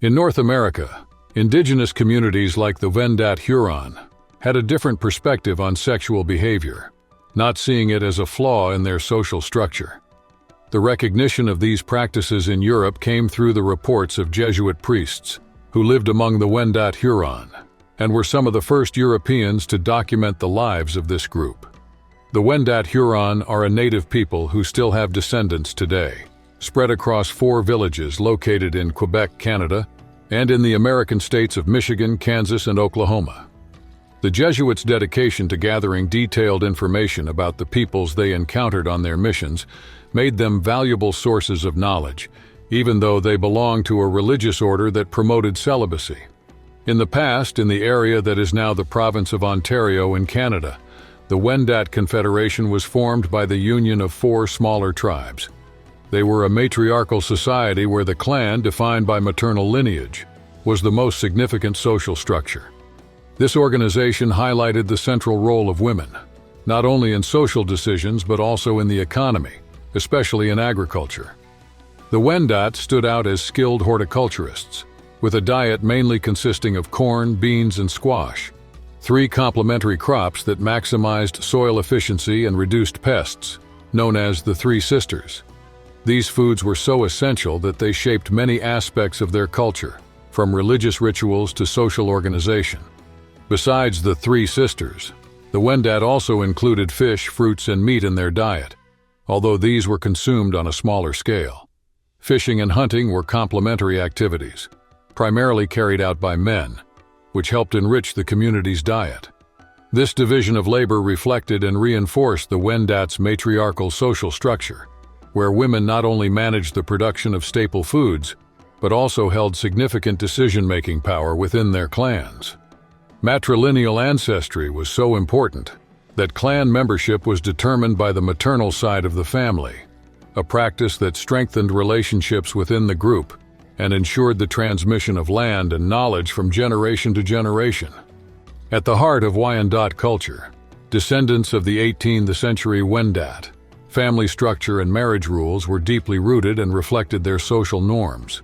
In North America, indigenous communities like the Wendat Huron had a different perspective on sexual behavior, not seeing it as a flaw in their social structure. The recognition of these practices in Europe came through the reports of Jesuit priests who lived among the Wendat Huron and were some of the first Europeans to document the lives of this group. The Wendat Huron are a native people who still have descendants today, spread across 4 villages located in Quebec, Canada, and in the American states of Michigan, Kansas, and Oklahoma. The Jesuits' dedication to gathering detailed information about the peoples they encountered on their missions made them valuable sources of knowledge, even though they belonged to a religious order that promoted celibacy. In the past, in the area that is now the province of Ontario in Canada, the Wendat Confederation was formed by the union of 4 smaller tribes. They were a matriarchal society where the clan, defined by maternal lineage, was the most significant social structure. This organization highlighted the central role of women, not only in social decisions but also in the economy, especially in agriculture. The Wendat stood out as skilled horticulturists, with a diet mainly consisting of corn, beans, and squash, 3 complementary crops that maximized soil efficiency and reduced pests, known as the 3 Sisters. These foods were so essential that they shaped many aspects of their culture, from religious rituals to social organization. Besides the 3 Sisters, the Wendat also included fish, fruits, and meat in their diet, although these were consumed on a smaller scale. Fishing and hunting were complementary activities, primarily carried out by men, which helped enrich the community's diet. This division of labor reflected and reinforced the Wendat's matriarchal social structure, where women not only managed the production of staple foods, but also held significant decision-making power within their clans. Matrilineal ancestry was so important that clan membership was determined by the maternal side of the family, a practice that strengthened relationships within the group and ensured the transmission of land and knowledge from generation to generation. At the heart of Wyandot culture, descendants of the 18th century Wendat, family structure and marriage rules were deeply rooted and reflected their social norms.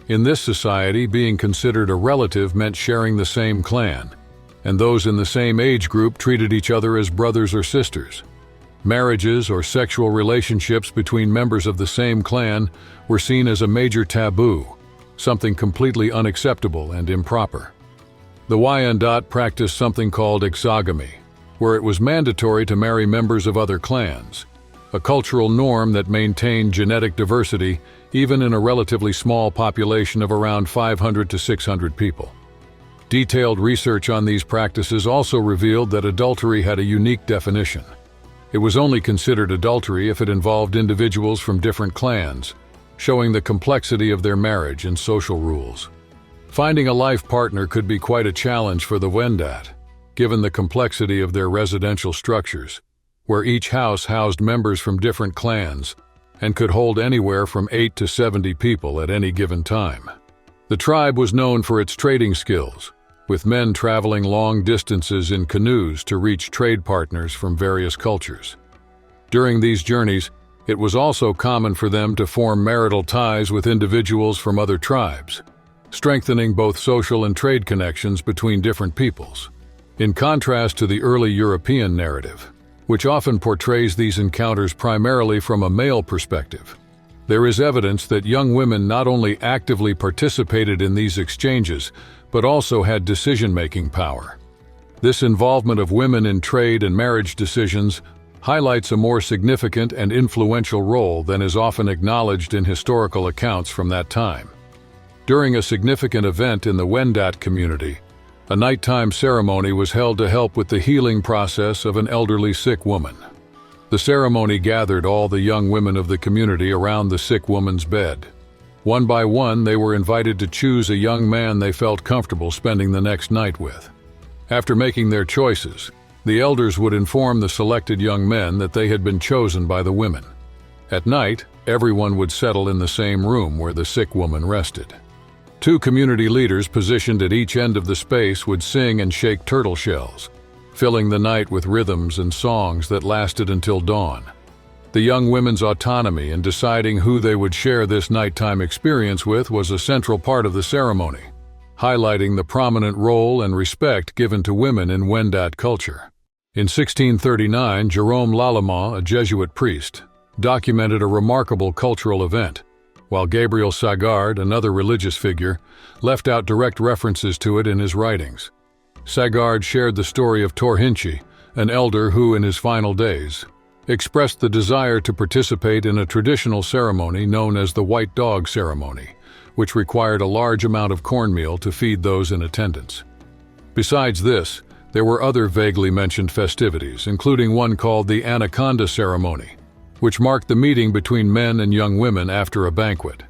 In this society, being considered a relative meant sharing the same clan, and those in the same age group treated each other as brothers or sisters. Marriages or sexual relationships between members of the same clan were seen as a major taboo, something completely unacceptable and improper. The Wyandot practiced something called exogamy, where it was mandatory to marry members of other clans, a cultural norm that maintained genetic diversity even in a relatively small population of around 500 to 600 people. Detailed research on these practices also revealed that adultery had a unique definition. It was only considered adultery if it involved individuals from different clans, showing the complexity of their marriage and social rules. Finding a life partner could be quite a challenge for the Wendat, given the complexity of their residential structures, where each house housed members from different clans and could hold anywhere from 8 to 70 people at any given time. The tribe was known for its trading skills, with men traveling long distances in canoes to reach trade partners from various cultures. During these journeys, it was also common for them to form marital ties with individuals from other tribes, strengthening both social and trade connections between different peoples. In contrast to the early European narrative, which often portrays these encounters primarily from a male perspective, there is evidence that young women not only actively participated in these exchanges, but also had decision-making power. This involvement of women in trade and marriage decisions highlights a more significant and influential role than is often acknowledged in historical accounts from that time. During a significant event in the Wendat community, a nighttime ceremony was held to help with the healing process of an elderly sick woman. The ceremony gathered all the young women of the community around the sick woman's bed. One by one, they were invited to choose a young man they felt comfortable spending the next night with. After making their choices, the elders would inform the selected young men that they had been chosen by the women. At night, everyone would settle in the same room where the sick woman rested. 2 community leaders positioned at each end of the space would sing and shake turtle shells, filling the night with rhythms and songs that lasted until dawn. The young women's autonomy in deciding who they would share this nighttime experience with was a central part of the ceremony, highlighting the prominent role and respect given to women in Wendat culture. In 1639, Jerome Lalemant, a Jesuit priest, documented a remarkable cultural event, while Gabriel Sagard, another religious figure, left out direct references to it in his writings. Sagard shared the story of Torhinchi, an elder who, in his final days, expressed the desire to participate in a traditional ceremony known as the White Dog Ceremony, which required a large amount of cornmeal to feed those in attendance. Besides this, there were other vaguely mentioned festivities, including one called the Anaconda Ceremony, which marked the meeting between men and young women after a banquet.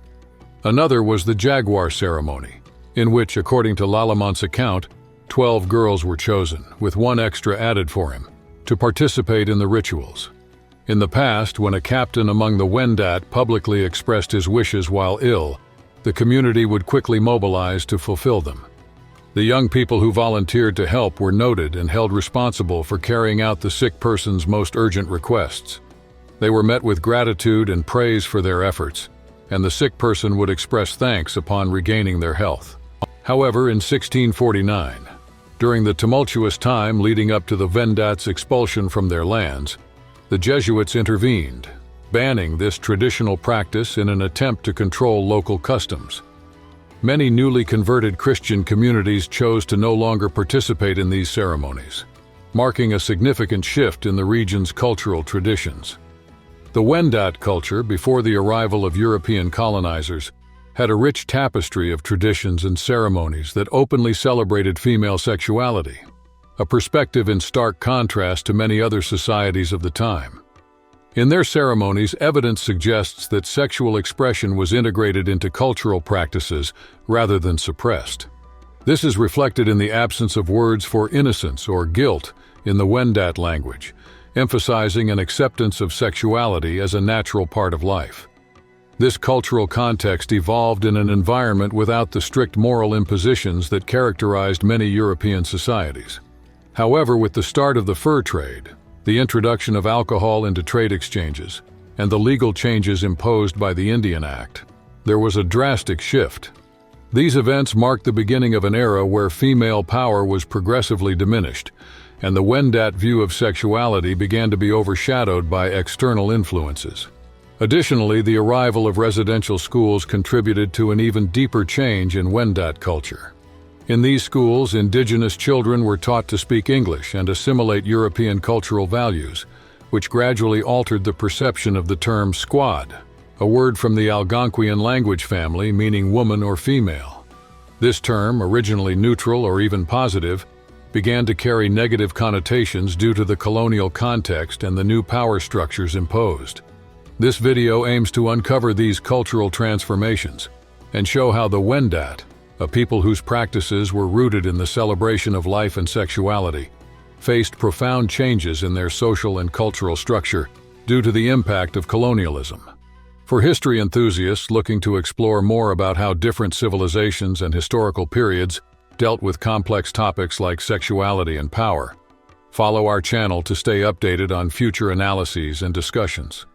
Another was the Jaguar Ceremony, in which, according to Lalemant's account, 12 girls were chosen, with one extra added for him, to participate in the rituals. In the past, when a captain among the Wendat publicly expressed his wishes while ill, the community would quickly mobilize to fulfill them. The young people who volunteered to help were noted and held responsible for carrying out the sick person's most urgent requests. They were met with gratitude and praise for their efforts, and the sick person would express thanks upon regaining their health. However, in 1649, during the tumultuous time leading up to the Wendat's expulsion from their lands, the Jesuits intervened, banning this traditional practice in an attempt to control local customs. Many newly converted Christian communities chose to no longer participate in these ceremonies, marking a significant shift in the region's cultural traditions. The Wendat culture, before the arrival of European colonizers, had a rich tapestry of traditions and ceremonies that openly celebrated female sexuality, a perspective in stark contrast to many other societies of the time. In their ceremonies, evidence suggests that sexual expression was integrated into cultural practices rather than suppressed. This is reflected in the absence of words for innocence or guilt in the Wendat language, emphasizing an acceptance of sexuality as a natural part of life. This cultural context evolved in an environment without the strict moral impositions that characterized many European societies. However, with the start of the fur trade, the introduction of alcohol into trade exchanges, and the legal changes imposed by the Indian Act, there was a drastic shift. These events marked the beginning of an era where female power was progressively diminished, and the Wendat view of sexuality began to be overshadowed by external influences. Additionally, the arrival of residential schools contributed to an even deeper change in Wendat culture. In these schools, indigenous children were taught to speak English and assimilate European cultural values, which gradually altered the perception of the term squad, a word from the Algonquian language family meaning woman or female. This term, originally neutral or even positive, began to carry negative connotations due to the colonial context and the new power structures imposed. This video aims to uncover these cultural transformations and show how the Wendat, a people whose practices were rooted in the celebration of life and sexuality, faced profound changes in their social and cultural structure due to the impact of colonialism. For history enthusiasts looking to explore more about how different civilizations and historical periods dealt with complex topics like sexuality and power, follow our channel to stay updated on future analyses and discussions.